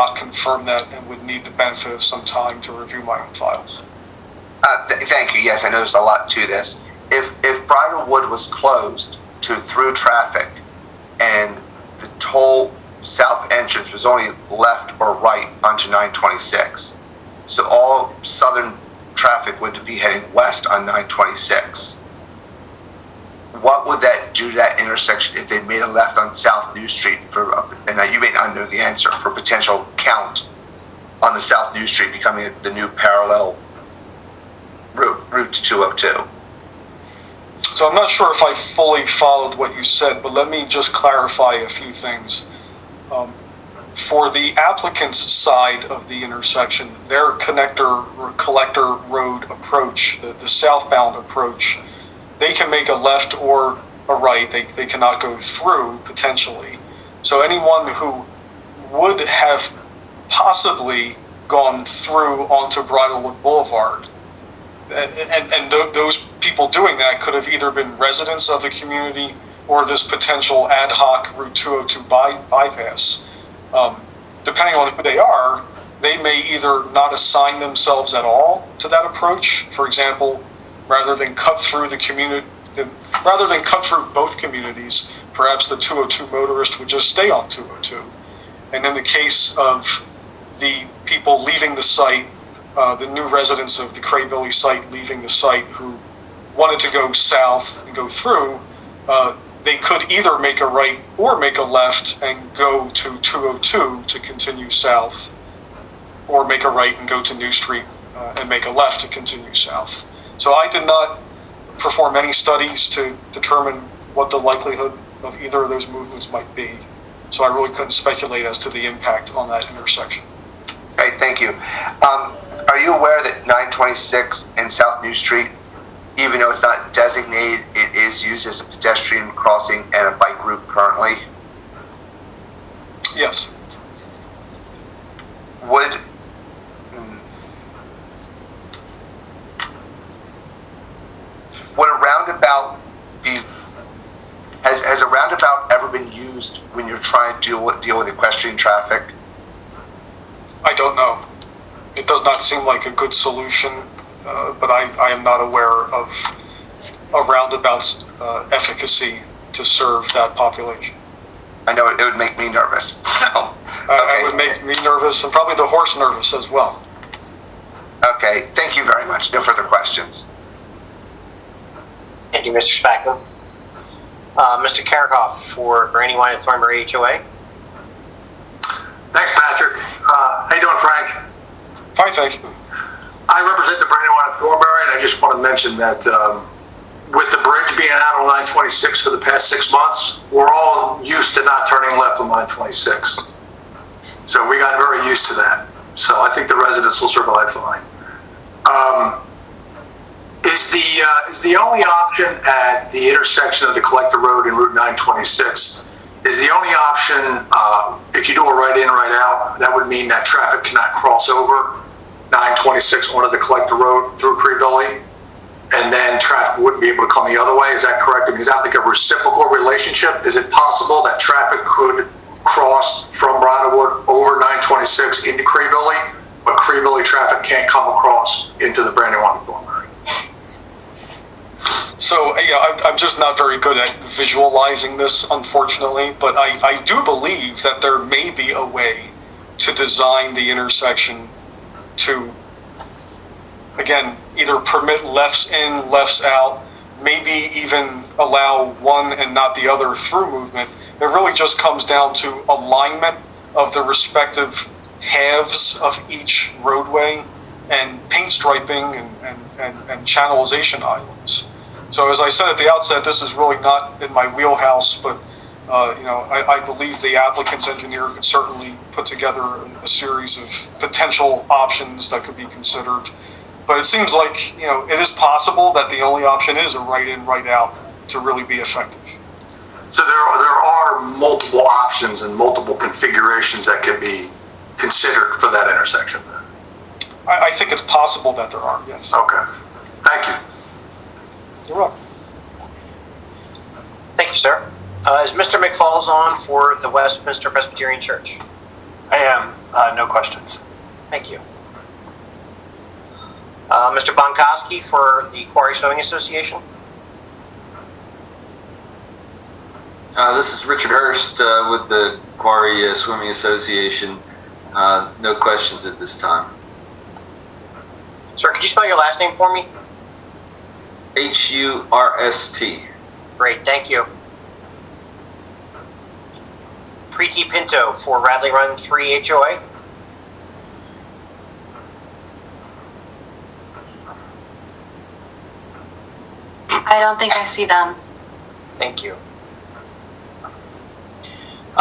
not confirm that and would need the benefit of some time to review my own files. Thank you. Yes, I know there's a lot to this. If Bridlewood was closed to through traffic and the toll south entrance was only left or right onto 926, so all southern traffic would be heading west on 926, what would that do to that intersection if they made a left on South New Street and you may not know the answer, for potential count on the South New Street becoming the new parallel route to 202? So I'm not sure if I fully followed what you said, but let me just clarify a few things. For the applicant's side of the intersection, their connector or collector road approach, the southbound approach, they can make a left or a right. They cannot go through, potentially. So anyone who would have possibly gone through onto Bridlewood Boulevard, and those people doing that could have either been residents of the community or this potential ad hoc Route 202 bypass. Depending on who they are, they may either not assign themselves at all to that approach. For example, rather than cut through both communities, perhaps the 202 motorist would just stay on 202. And in the case of the people leaving the site, the new residents of the Crebilly site leaving the site who wanted to go south and go through, they could either make a right or make a left and go to 202 to continue south, or make a right and go to New Street and make a left to continue south. So I did not perform any studies to determine what the likelihood of either of those movements might be. So I really couldn't speculate as to the impact on that intersection. Okay, thank you. Are you aware that 926 and South New Street, even though it's not designated, it is used as a pedestrian crossing and a bike route currently? Yes. Would a roundabout be, has a roundabout ever been used when you're trying to deal with equestrian traffic? I don't know. It does not seem like a good solution, but I am not aware of a roundabout's efficacy to serve that population. I know it would make me nervous. So it would make me nervous, and probably the horse nervous as well. Okay, thank you very much. No further questions. Thank you, Mr. Spackman. Mr. Karakoff for Brandywine and Thornbury HOA. Thanks, Patrick. How you doing, Frank? Fine, thank you. I represent the Brandywine and Thornbury, and I just want to mention that with the bridge being out on 926 for the past 6 months, we're all used to not turning left on 926. So we got very used to that. So I think the residents will survive fine. Is the only option at the intersection of the Collector Road and Route 926, is the only option, if you do a right in, right out, that would mean that traffic cannot cross over 926 onto the Collector Road through Crebilly, and then traffic wouldn't be able to come the other way? Is that correct? I mean, is that like a reciprocal relationship? Is it possible that traffic could cross from Bridlewood over 926 into Crebilly, but Crebilly traffic can't come across into the Brandywine and Thornbury? So I'm just not very good at visualizing this, unfortunately, but I do believe that there may be a way to design the intersection to, again, either permit lefts in, lefts out, maybe even allow one and not the other through movement. It really just comes down to alignment of the respective halves of each roadway and paint striping and channelization islands. So as I said at the outset, this is really not in my wheelhouse, but I believe the applicant's engineer could certainly put together a series of potential options that could be considered. But it seems like it is possible that the only option is a right in, right out to really be effective. So there are multiple options and multiple configurations that can be considered for that intersection then? I think it's possible that there are, yes. Okay. Thank you. You're welcome. Thank you, sir. Is Mr. McFalls on for the Westminster Presbyterian Church? I am. No questions. Thank you. Mr. Bonkowski for the Quarry Swimming Association. This is Richard Hurst with the Quarry Swimming Association. No questions at this time. Sir, could you spell your last name for me? Hurst. Great, thank you. Preeti Pinto for Radley Run 3 HOA. I don't think I see them. Thank you.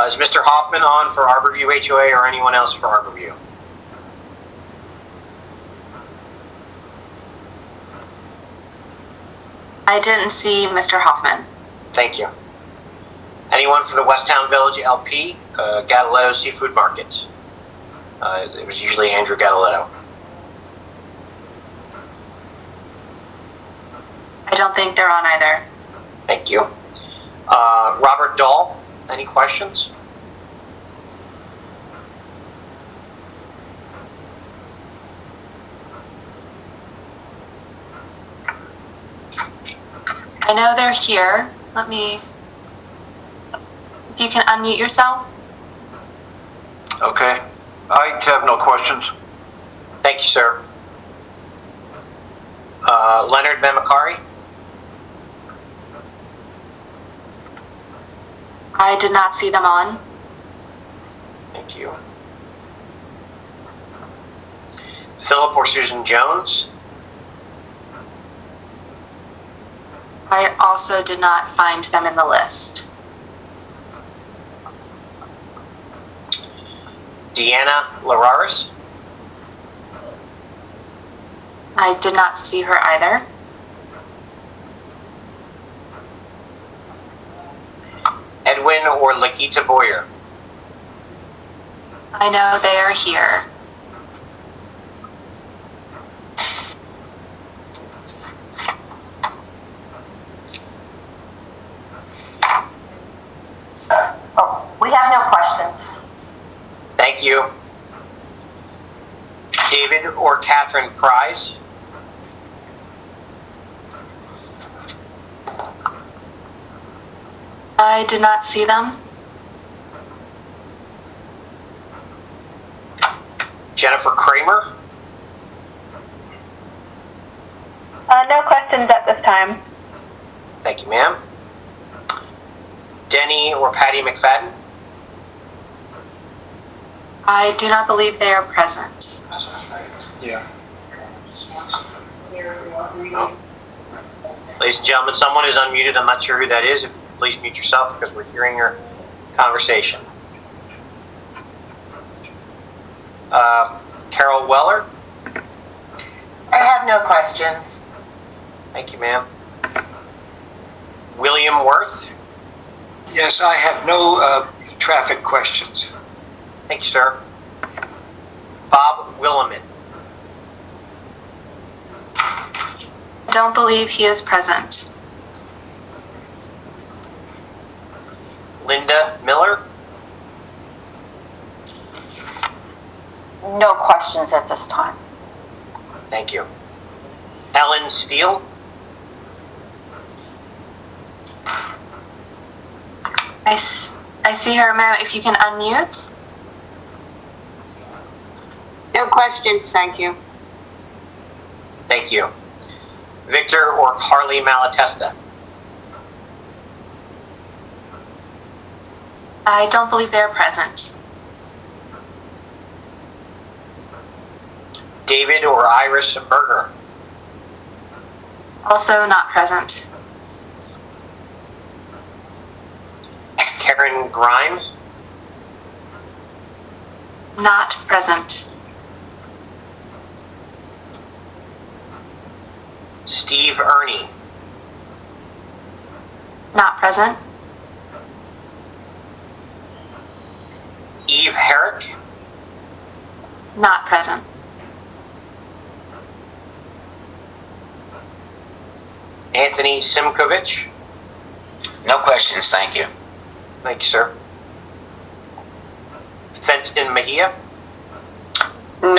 Is Mr. Hoffman on for Arborview HOA or anyone else for Arborview? I didn't see Mr. Hoffman. Thank you. Anyone for the Westtown Village LP, Gadaletto Seafood Market? It was usually Andrew Gadaletto. I don't think they're on either. Thank you. Robert Dahl, any questions? I know they're here. If you can unmute yourself. Okay. I have no questions. Thank you, sir. Leonard Memakari? I did not see them on. Thank you. Philip or Susan Jones? I also did not find them in the list. Deanna Lararis? I did not see her either. Edwin or Lakita Boyer? I know they are here. We have no questions. Thank you. David or Catherine Prize? I did not see them. Jennifer Kramer? No questions at this time. Thank you, ma'am. Denny or Patty McFadden? I do not believe they are present. Yeah. Ladies and gentlemen, someone is unmuted. I'm not sure who that is. If you could please mute yourself because we're hearing your conversation. Carol Weller? I have no questions. Thank you, ma'am. William Worth? Yes, I have no traffic questions. Thank you, sir. Bob Williman? I don't believe he is present. Linda Miller? No questions at this time. Thank you. Ellen Steele? I see her, ma'am. If you can unmute. No questions, thank you. Thank you. Victor or Carly Malatesta? I don't believe they're present. David or Iris Berger? Also not present. Karen Grimes? Not present. Steve Ernie? Not present. Eve Herrick? Not present. Anthony Simkovich? No questions, thank you. Thank you, sir. Fenton Mejia?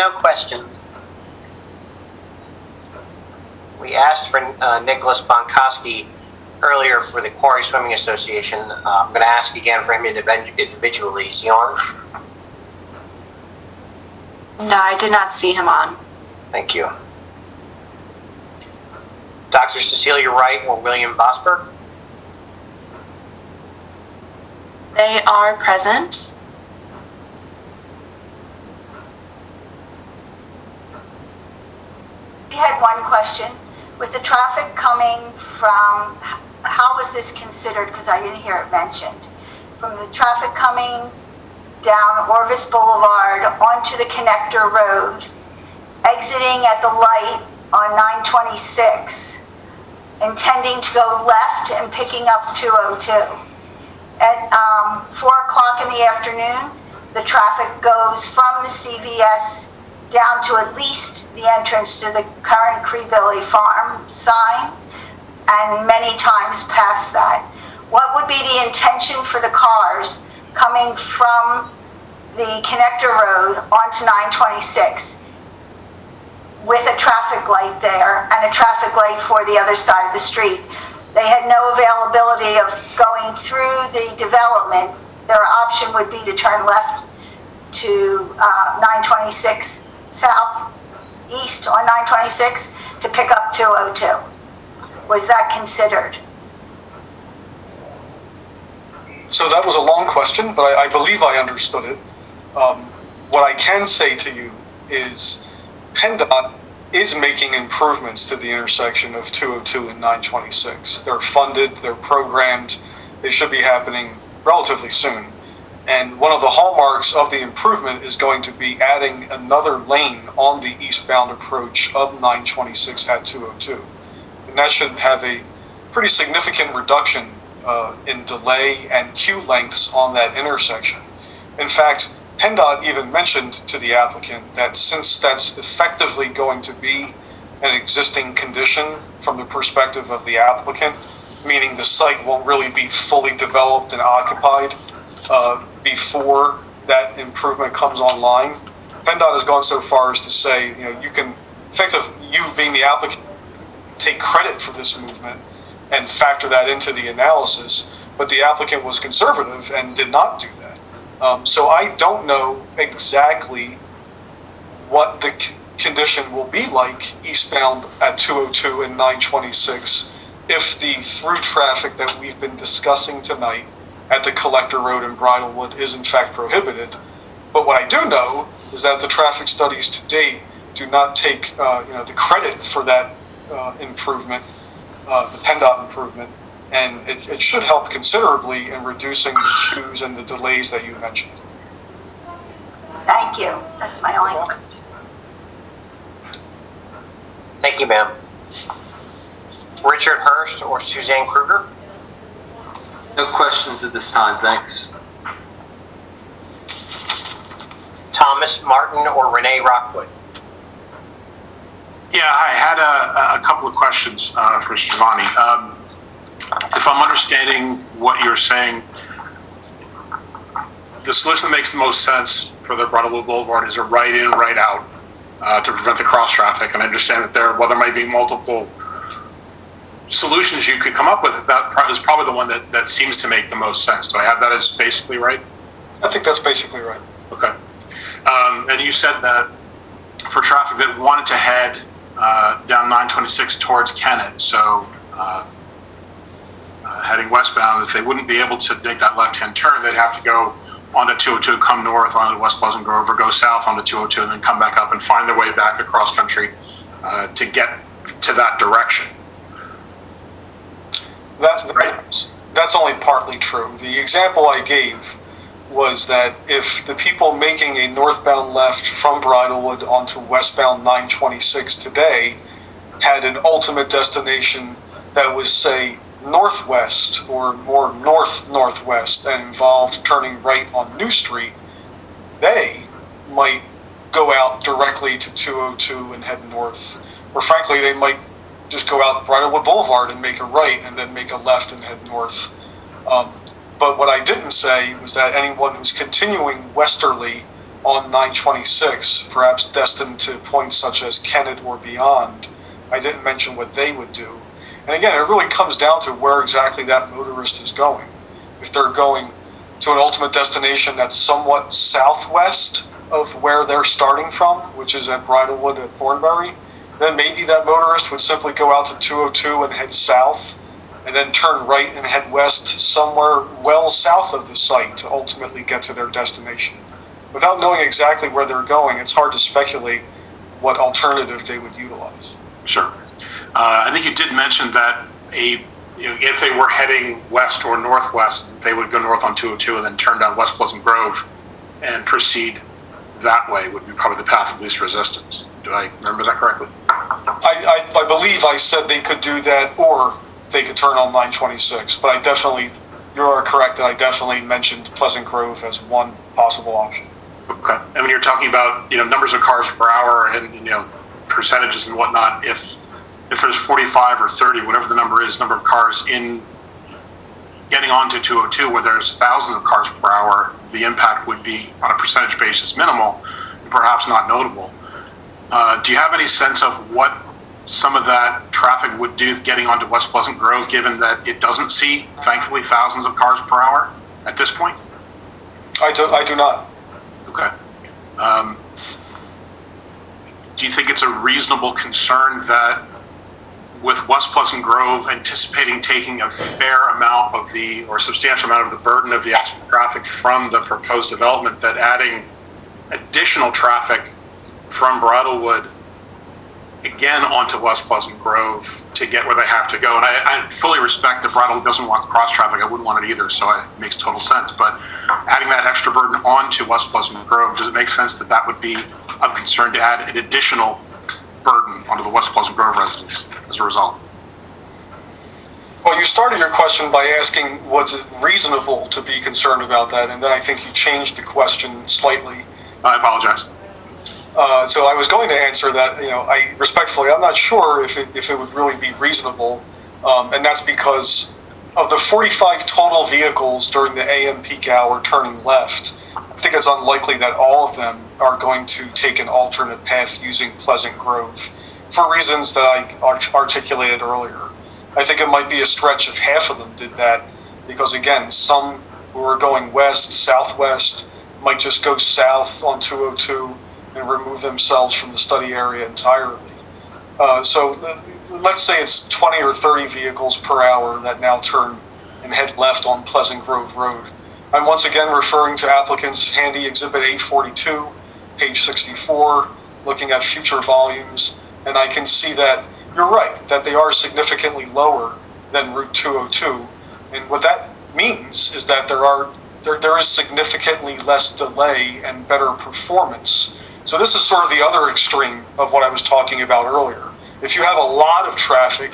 No questions. We asked for Nicholas Bonkowski earlier for the Quarry Swimming Association. I'm going to ask again for him individually. Is he on? No, I did not see him on. Thank you. Dr. Cecilia Wright or William Vosberg? They are present. We had one question. With the traffic coming from, how was this considered? Because I didn't hear it mentioned. From the traffic coming down Orvis Boulevard onto the connector road, exiting at the light on 926, intending to go left and picking up 202. At 4 o'clock in the afternoon, the traffic goes from the CVS down to at least the entrance to the current Crebilly farm sign, and many times past that. What would be the intention for the cars coming from the connector road onto 926 with a traffic light there and a traffic light for the other side of the street? They had no availability of going through the development. Their option would be to turn left to 926 south, east on 926 to pick up 202. Was that considered? So that was a long question, but I believe I understood it. What I can say to you is PennDOT is making improvements to the intersection of 202 and 926. They're funded, they're programmed, they should be happening relatively soon. And one of the hallmarks of the improvement is going to be adding another lane on the eastbound approach of 926 at 202. And that should have a pretty significant reduction in delay and queue lengths on that intersection. In fact, PennDOT even mentioned to the applicant that since that's effectively going to be an existing condition from the perspective of the applicant, meaning the site won't really be fully developed and occupied before that improvement comes online, PennDOT has gone so far as to say, you can, you being the applicant, take credit for this movement and factor that into the analysis, but the applicant was conservative and did not do that. So I don't know exactly what the condition will be like eastbound at 202 and 926 if the through traffic that we've been discussing tonight at the Collector Road in Bridlewood is in fact prohibited. But what I do know is that the traffic studies to date do not take the credit for that improvement, the PennDOT improvement, and it should help considerably in reducing the queues and the delays that you mentioned. Thank you. That's my only question. Thank you, ma'am. Richard Hurst or Suzanne Kruger? No questions at this time, thanks. Thomas Martin or Renee Rockwood? Yeah, I had a couple of questions for Giovanni. If I'm understanding what you're saying, the solution that makes the most sense for the Bridlewood Boulevard is a right in, right out to prevent the cross traffic. And I understand that there might be multiple solutions you could come up with. That is probably the one that seems to make the most sense. Do I have that as basically right? I think that's basically right. Okay. And you said that for traffic that wanted to head down 926 towards Kennett, so heading westbound, if they wouldn't be able to make that left-hand turn, they'd have to go onto 202, come north onto West Pleasant Grove, or go south onto 202, and then come back up and find their way back across country to get to that direction. That's only partly true. The example I gave was that if the people making a northbound left from Bridlewood onto westbound 926 today had an ultimate destination that was, say, northwest or more north-northwest and involved turning right on New Street, they might go out directly to 202 and head north. Or frankly, they might just go out Bridlewood Boulevard and make a right and then make a left and head north. But what I didn't say was that anyone who's continuing westerly on 926, perhaps destined to points such as Kennett or beyond. I didn't mention what they would do. And again, it really comes down to where exactly that motorist is going. If they're going to an ultimate destination that's somewhat southwest of where they're starting from, which is at Bridlewood at Thornbury, then maybe that motorist would simply go out to 202 and head south, and then turn right and head west somewhere well south of the site to ultimately get to their destination. Without knowing exactly where they're going, it's hard to speculate what alternative they would utilize. Sure. I think you did mention that if they were heading west or northwest, they would go north on 202 and then turn down West Pleasant Grove and proceed that way would be probably the path of least resistance. Do I remember that correctly? I believe I said they could do that, or they could turn on 926, but you are correct that I definitely mentioned Pleasant Grove as one possible option. Okay. And when you're talking about, numbers of cars per hour and, percentages and whatnot, if there's 45 or 30, whatever the number is, number of cars in getting onto 202 where there's thousands of cars per hour, the impact would be on a percentage basis minimal and perhaps not notable. Do you have any sense of what some of that traffic would do getting onto West Pleasant Grove, given that it doesn't see, thankfully, thousands of cars per hour at this point? I do not. Okay. Do you think it's a reasonable concern that with West Pleasant Grove anticipating taking a fair amount of or substantial amount of the burden of the extra traffic from the proposed development, that adding additional traffic from Bridlewood again onto West Pleasant Grove to get where they have to go? And I fully respect that Bridlewood doesn't want cross traffic. I wouldn't want it either, so it makes total sense. But adding that extra burden onto West Pleasant Grove, does it make sense that that would be of concern to add an additional burden onto the West Pleasant Grove residents as a result? Well, you started your question by asking, was it reasonable to be concerned about that? And then I think you changed the question slightly. I apologize. So I was going to answer that, I'm not sure if it would really be reasonable. And that's because of the 45 total vehicles during the AM peak hour turning left, I think it's unlikely that all of them are going to take an alternate path using Pleasant Grove for reasons that I articulated earlier. I think it might be a stretch if half of them did that, because again, some who are going west, southwest, might just go south on 202 and remove themselves from the study area entirely. So let's say it's 20 or 30 vehicles per hour that now turn and head left on Pleasant Grove Road. I'm once again referring to applicants' handy Exhibit 842, page 64, looking at future volumes, and I can see that you're right, that they are significantly lower than Route 202. And what that means is that there is significantly less delay and better performance. So this is sort of the other extreme of what I was talking about earlier. If you have a lot of traffic,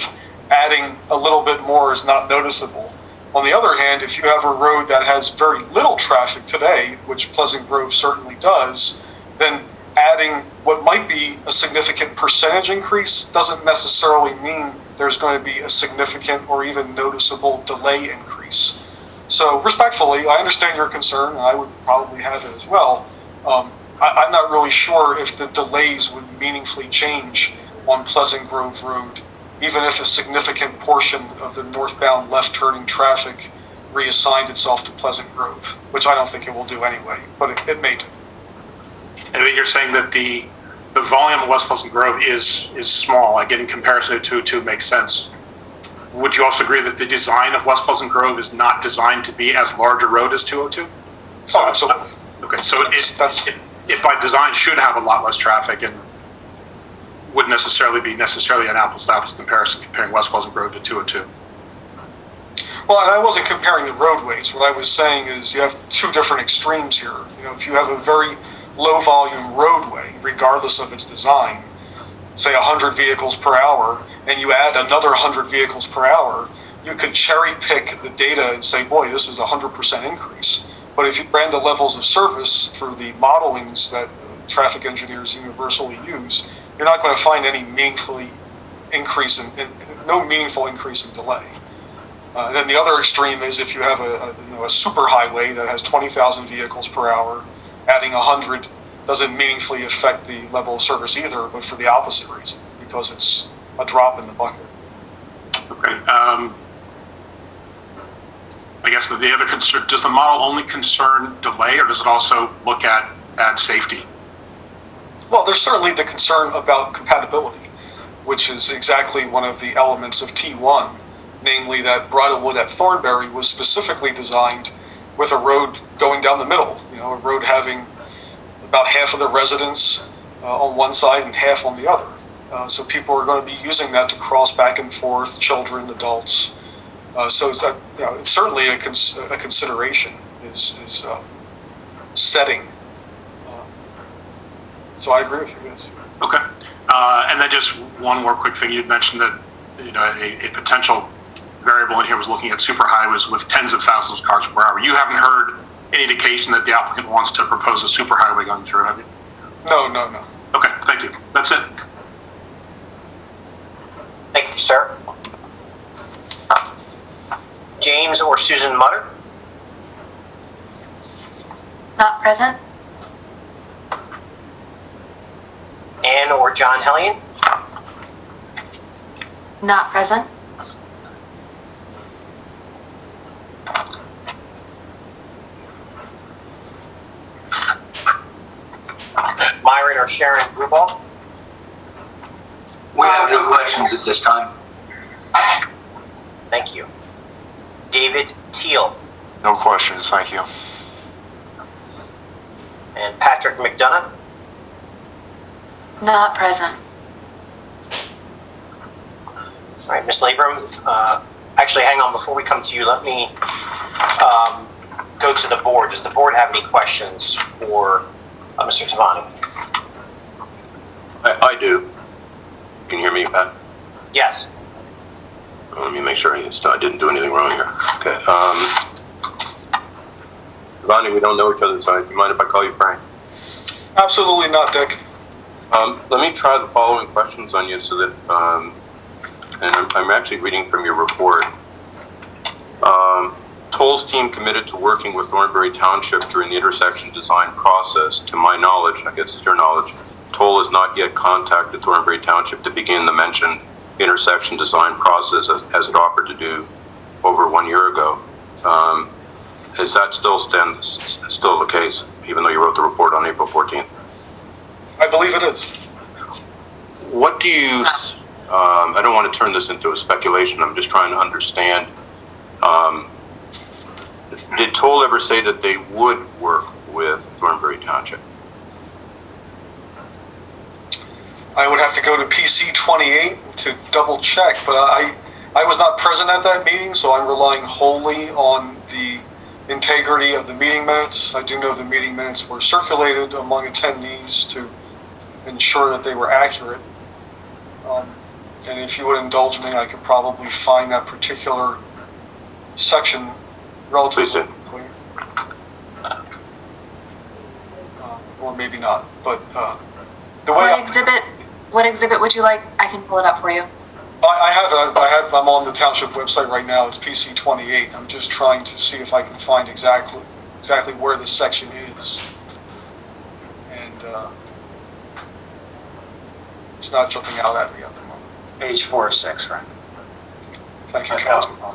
adding a little bit more is not noticeable. On the other hand, if you have a road that has very little traffic today, which Pleasant Grove certainly does, then adding what might be a significant percentage increase doesn't necessarily mean there's going to be a significant or even noticeable delay increase. So respectfully, I understand your concern, and I would probably have it as well. I'm not really sure if the delays would meaningfully change on Pleasant Grove Road, even if a significant portion of the northbound left-turning traffic reassigned itself to Pleasant Grove, which I don't think it will do anyway, but it may do. And then you're saying that the volume of West Pleasant Grove is small, like in comparison to 202 makes sense. Would you also agree that the design of West Pleasant Grove is not designed to be as large a road as 202? So, absolutely. Okay, so it by design should have a lot less traffic and wouldn't necessarily be an apples-to-apples comparison comparing West Pleasant Grove to 202. Well, and I wasn't comparing the roadways. What I was saying is you have two different extremes here. If you have a very low-volume roadway, regardless of its design, say 100 vehicles per hour, and you add another 100 vehicles per hour, you could cherry-pick the data and say, boy, this is a 100% increase. But if you ran the levels of service through the modelings that traffic engineers universally use, you're not going to find any meaningful increase in delay. And then the other extreme is if you have a superhighway that has 20,000 vehicles per hour, adding 100 doesn't meaningfully affect the level of service either, but for the opposite reason, because it's a drop in the bucket. Okay. I guess the other concern, does the model only concern delay, or does it also look at safety? Well, there's certainly the concern about compatibility, which is exactly one of the elements of T1, namely that Bridlewood at Thornbury was specifically designed with a road going down the middle, a road having about half of the residents on one side and half on the other. So people are going to be using that to cross back and forth, children, adults. So it's, it's certainly a consideration is setting. So I agree with you, yes. Okay. And then just one more quick thing. You'd mentioned that a potential variable in here was looking at superhighways with tens of thousands of cars per hour. You haven't heard any indication that the applicant wants to propose a superhighway going through, have you? No. Okay, thank you. That's it. Thank you, sir. James or Susan Mutter? Not present. Ann or John Hellion? Not present. Myron or Sharon Grubal? We have no questions at this time. Thank you. David Teal No questions, thank you. and Patrick McDonough? Not present. All right, Ms. Labram, actually, hang on, before we come to you, let me go to the board. Does the board have any questions for Mr. Tavani? I do. Can you hear me, Pat? Yes. Let me make sure I didn't do anything wrong here. Okay. Ronnie, we don't know each other, so do you mind if I call you Frank? Absolutely not, Dick. Let me try the following questions on you so that, and I'm actually reading from your report. Toll's team committed to working with Thornbury Township during the intersection design process. To my knowledge, I guess it's your knowledge, Toll has not yet contacted Thornbury Township to begin the mentioned intersection design process as it offered to do over 1 year ago. Is that still the case, even though you wrote the report on April 14th? I believe it is. What do you, I don't want to turn this into a speculation, I'm just trying to understand. Did Toll ever say that they would work with Thornbury Township? I would have to go to PC 28 to double check, but I was not present at that meeting, so I'm relying wholly on the integrity of the meeting minutes. I do know the meeting minutes were circulated among attendees to ensure that they were accurate. And if you would indulge me, I could probably find that particular section relatively clear. Or maybe not, but the way What exhibit would you like? I can pull it up for you. I'm on the township website right now. It's PC 28. I'm just trying to see if I can find exactly where the section is. And it's not jumping out at me at the moment. Page 4 of 6, Frank. Thank you, Okay. Councilman.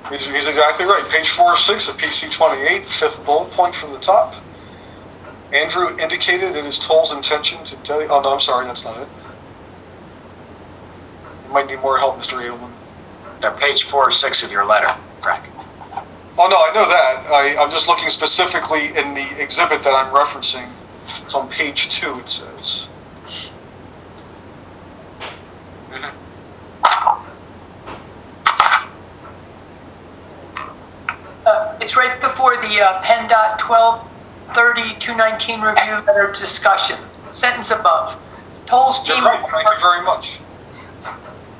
He's exactly right. Page 4 of 6 of PC 28, fifth bullet point from the top. Andrew indicated it is Toll's intention to oh no, I'm sorry, that's not it. You might need more help, Mr. Edelman. They're page 4 of 6 of your letter, Frank. Oh no, I know that. I'm just looking specifically in the exhibit that I'm referencing. It's on page 2, it says. It's right before the PennDOT 1230-219 review letter discussion. Sentence above. Toll's team. Right. Thank you very much.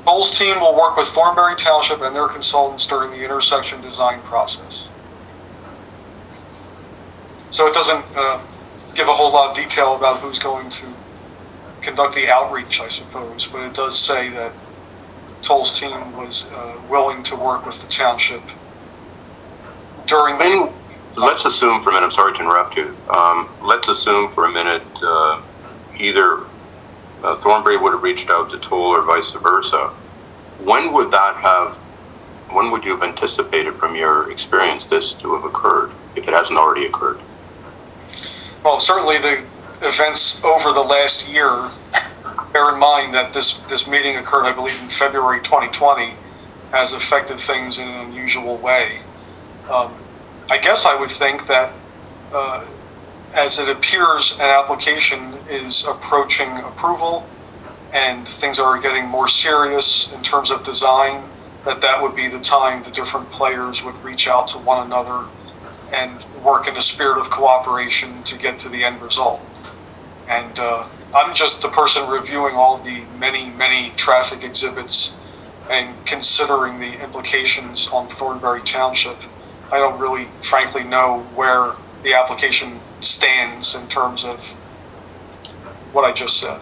Toll's team will work with Thornbury Township and their consultants during the intersection design process. So it doesn't give a whole lot of detail about who's going to conduct the outreach, I suppose, but it does say that Toll's team was willing to work with the township during the let's assume for a minute, I'm sorry to interrupt you. Let's assume for a minute either Thornbury would have reached out to Toll or vice versa. When would you have anticipated from your experience this to have occurred, if it hasn't already occurred? Well, certainly the events over the last year, bear in mind that this meeting occurred, I believe, in February 2020, has affected things in an unusual way. I guess I would think that as it appears an application is approaching approval and things are getting more serious in terms of design, that would be the time the different players would reach out to one another and work in a spirit of cooperation to get to the end result. And I'm just the person reviewing all the many traffic exhibits and considering the implications on Thornbury Township. I don't really, frankly, know where the application stands in terms of what I just said.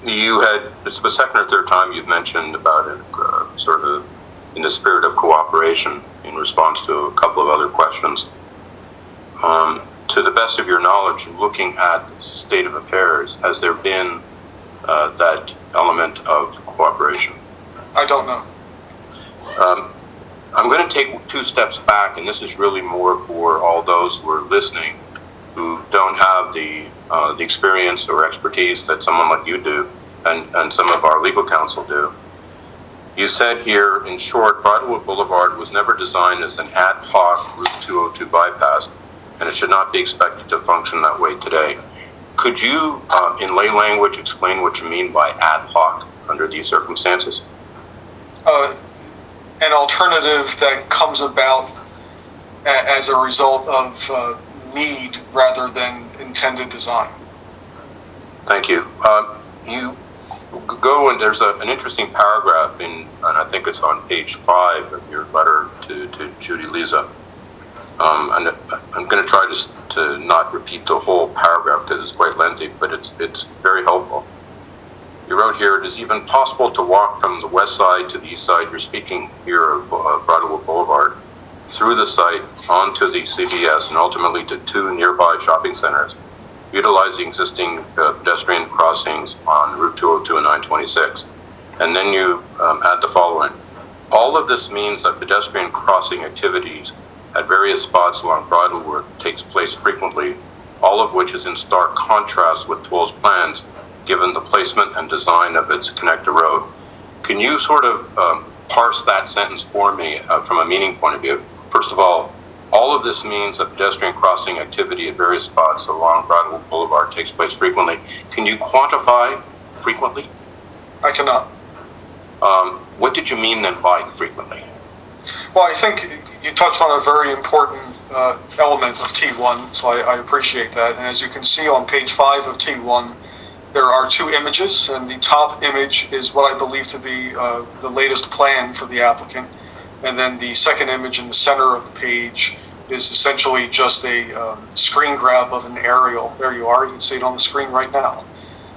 It's the second or third time you've mentioned about it, sort of in the spirit of cooperation in response to a couple of other questions. To the best of your knowledge, looking at the state of affairs, has there been that element of cooperation? I don't know. I'm going to take 2 steps back, and this is really more for all those who are listening who don't have the experience or expertise that someone like you do and some of our legal counsel do. You said here, in short, Bridlewood Boulevard was never designed as an ad hoc Route 202 bypass, and it should not be expected to function that way today. Could you, in lay language, explain what you mean by ad hoc under these circumstances? An alternative that comes about as a result of need rather than intended design. Thank you. You go and there's an interesting paragraph and I think it's on page 5 of your letter to Judy Lisa. And I'm going to try to not repeat the whole paragraph because it's quite lengthy, but it's very helpful. You wrote here, it is even possible to walk from the west side to the east side. You're speaking here of Bridlewood Boulevard, through the site, onto the CVS, and ultimately to 2 nearby shopping centers, utilizing existing pedestrian crossings on Route 202 and 926. And then you add the following. All of this means that pedestrian crossing activities at various spots along Bridlewood takes place frequently, all of which is in stark contrast with Toll's plans given the placement and design of its connector road. Can you sort of parse that sentence for me from a meaning point of view? First of all of this means that pedestrian crossing activity at various spots along Bridlewood Boulevard takes place frequently. Can you quantify frequently? I cannot. What did you mean then by frequently? Well, I think you touched on a very important element of T1, so I appreciate that. And as you can see on page 5 of T1, there are 2 images, and the top image is what I believe to be the latest plan for the applicant. And then the second image in the center of the page is essentially just a screen grab of an aerial. There you are, you can see it on the screen right now.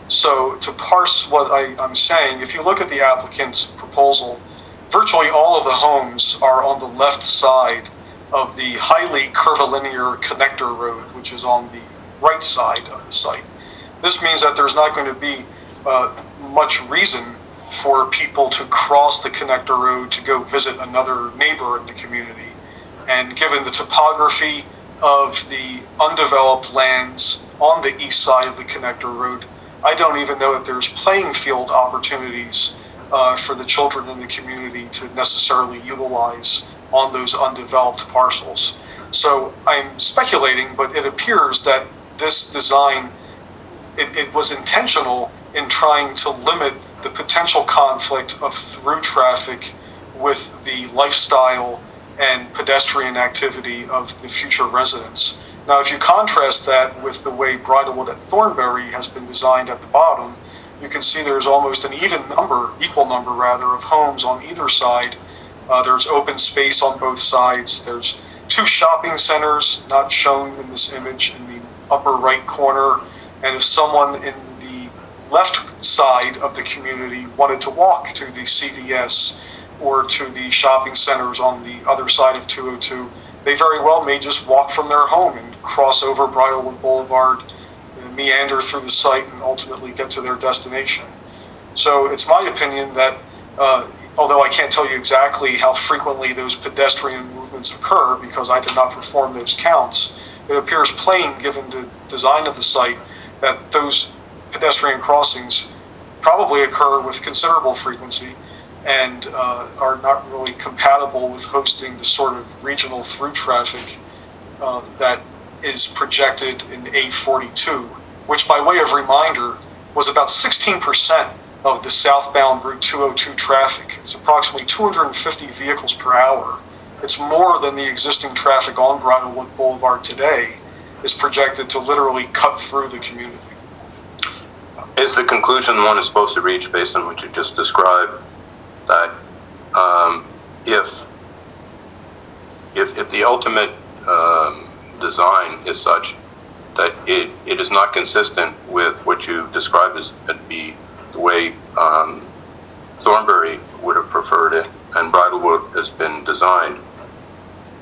So to parse what I'm saying, if you look at the applicant's proposal, virtually all of the homes are on the left side of the highly curvilinear connector road, which is on the right side of the site. This means that there's not going to be much reason for people to cross the connector road to go visit another neighbor in the community. And given the topography of the undeveloped lands on the east side of the connector road, I don't even know if there's playing field opportunities for the children in the community to necessarily utilize on those undeveloped parcels. So I'm speculating, but it appears that this design, it was intentional in trying to limit the potential conflict of through traffic with the lifestyle and pedestrian activity of the future residents. Now, if you contrast that with the way Bridlewood at Thornbury has been designed at the bottom, you can see there's almost an equal number of homes on either side. There's open space on both sides. There's 2 shopping centers not shown in this image in the upper right corner. And if someone in the left side of the community wanted to walk to the CVS or to the shopping centers on the other side of 202, they very well may just walk from their home and cross over Bridlewood Boulevard, meander through the site, and ultimately get to their destination. So it's my opinion that, although I can't tell you exactly how frequently those pedestrian movements occur because I did not perform those counts, it appears plain, given the design of the site, that those pedestrian crossings probably occur with considerable frequency and are not really compatible with hosting the sort of regional through traffic that is projected in A42, which, by way of reminder, was about 16% of the southbound Route 202 traffic. It's approximately 250 vehicles per hour. It's more than the existing traffic on Bridlewood Boulevard today is projected to literally cut through the community. Is the conclusion one is supposed to reach, based on what you just described, that if the ultimate design is such that it is not consistent with what you described as the way Thornbury would have preferred it and Bridlewood has been designed,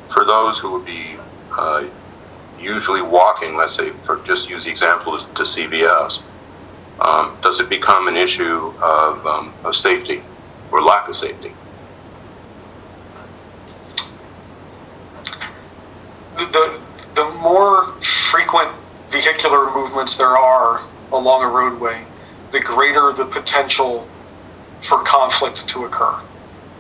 for those who would be usually walking, let's say, for just use the example to CVS, does it become an issue of safety or lack of safety? The more frequent vehicular movements there are along a roadway, the greater the potential for conflict to occur.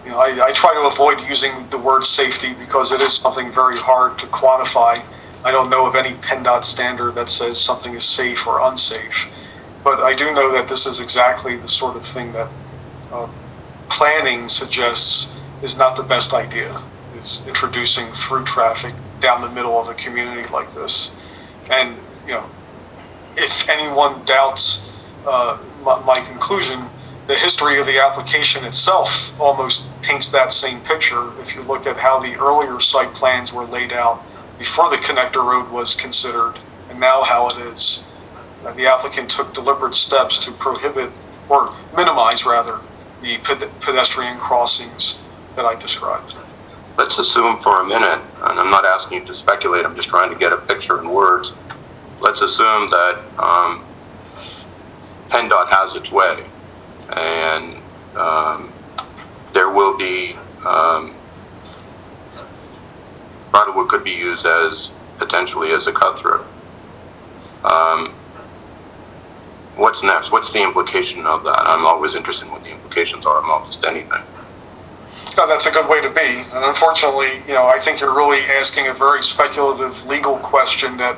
You know, I try to avoid using the word safety because it is something very hard to quantify. I don't know of any PennDOT standard that says something is safe or unsafe, but I do know that this is exactly the sort of thing that planning suggests is not the best idea, is introducing through traffic down the middle of a community like this. And, you know, if anyone doubts my conclusion, the history of the application itself almost paints that same picture. If you look at how the earlier site plans were laid out before the connector road was considered, and now how it is, the applicant took deliberate steps to prohibit, or minimize rather, the pedestrian crossings that I described. Let's assume for a minute, and I'm not asking you to speculate, I'm just trying to get a picture in words. Let's assume that PennDOT has its way, and there will be, Bridlewood could be used as, potentially as a cut-through. What's next? What's the implication of that? I'm always interested in what the implications are of almost anything. That's a good way to be. And unfortunately, you know, I think you're really asking a very speculative legal question that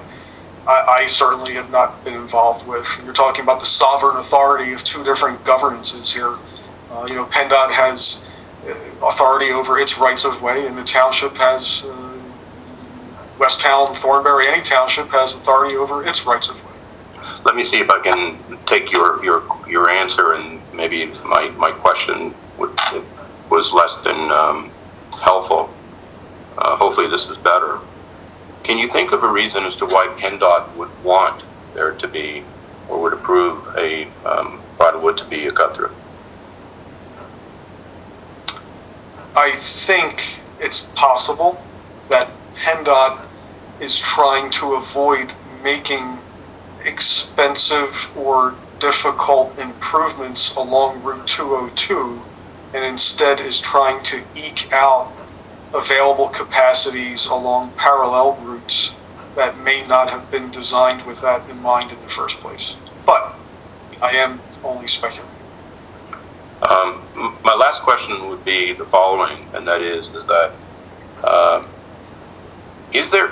I certainly have not been involved with. You're talking about the sovereign authority of two different governances here. You know, PennDOT has authority over its rights of way, and the township has, West Town, Thornbury, any township has authority over its rights of way. Let me see if I can take your answer, and maybe my question was less than helpful. Hopefully this is better. Can you think of a reason as to why PennDOT would want there to be, or would approve a Bridlewood to be a cut-through? I think it's possible that PennDOT is trying to avoid making expensive or difficult improvements along Route 202, and instead is trying to eke out available capacities along parallel routes that may not have been designed with that in mind in the first place. But I am only speculating. My last question would be the following, and that is that is there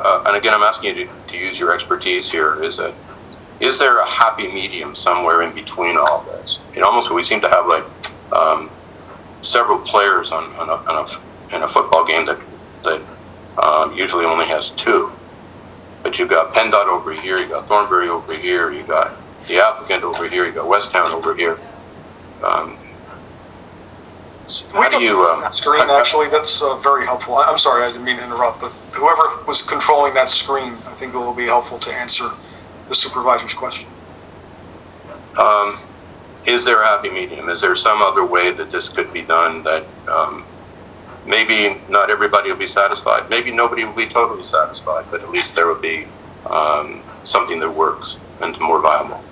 and again I'm asking you to use your expertise here, is there a happy medium somewhere in between all this? You know, almost we seem to have like several players in a football game that usually only has two. But you've got PennDOT over here, you got Thornbury over here, you got the applicant over here, you got West Town over here. How do you screen actually? That's very helpful. I'm sorry, I didn't mean to interrupt, but whoever was controlling that screen, I think it will be helpful to answer the supervisor's question. Is there a happy medium? Is there some other way that this could be done that maybe not everybody will be satisfied. Maybe nobody will be totally satisfied, but at least there will be something that works and more viable.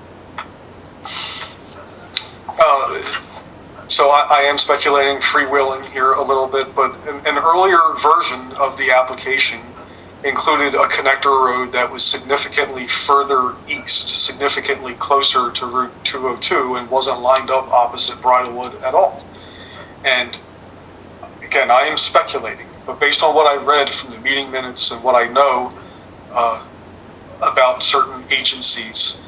So I am speculating, freewheeling here a little bit, but an earlier version of the application included a connector road that was significantly further east, significantly closer to Route 202, and wasn't lined up opposite Bridlewood at all. And again, I am speculating, but based on what I read from the meeting minutes and what I know about certain agencies,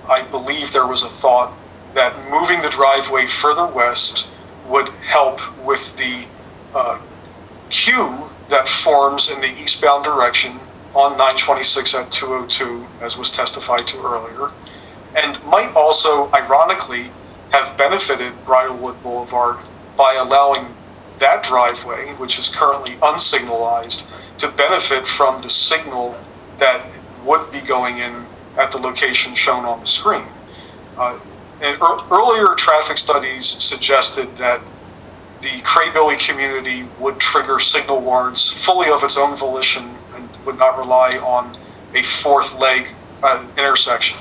I believe there was a thought that moving the driveway further west would help with the queue that forms in the eastbound direction on 926 at 202, as was testified to earlier, and might also, ironically, have benefited Bridlewood Boulevard by allowing that driveway, which is currently unsignalized, to benefit from the signal that would be going in at the location shown on the screen. And earlier traffic studies suggested that the Crebilly community would trigger signal warrants fully of its own volition and would not rely on a fourth leg intersection.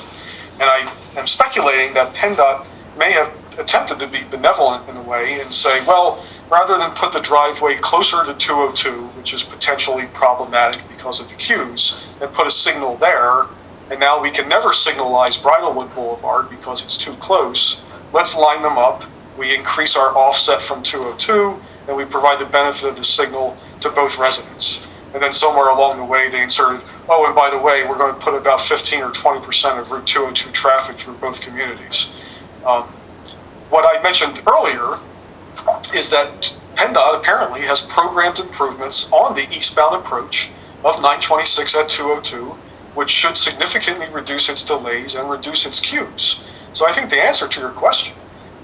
And I am speculating that PennDOT may have attempted to be benevolent in a way and say, well, rather than put the driveway closer to 202, which is potentially problematic because of the queues, and put a signal there, and now we can never signalize Bridlewood Boulevard because it's too close, let's line them up. We increase our offset from 202, and we provide the benefit of the signal to both residents. And then somewhere along the way, they inserted, oh, and by the way, we're going to put about 15 or 20% of Route 202 traffic through both communities. What I mentioned earlier is that PennDOT apparently has programmed improvements on the eastbound approach of 926 at 202, which should significantly reduce its delays and reduce its queues. So I think the answer to your question,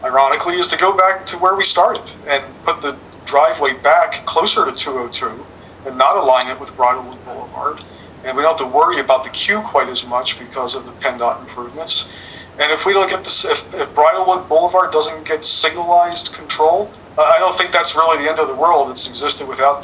ironically, is to go back to where we started and put the driveway back closer to 202 and not align it with Bridlewood Boulevard. And we don't have to worry about the queue quite as much because of the PennDOT improvements. And if we don't get this, if Bridlewood Boulevard doesn't get signalized control, I don't think that's really the end of the world. It's existed without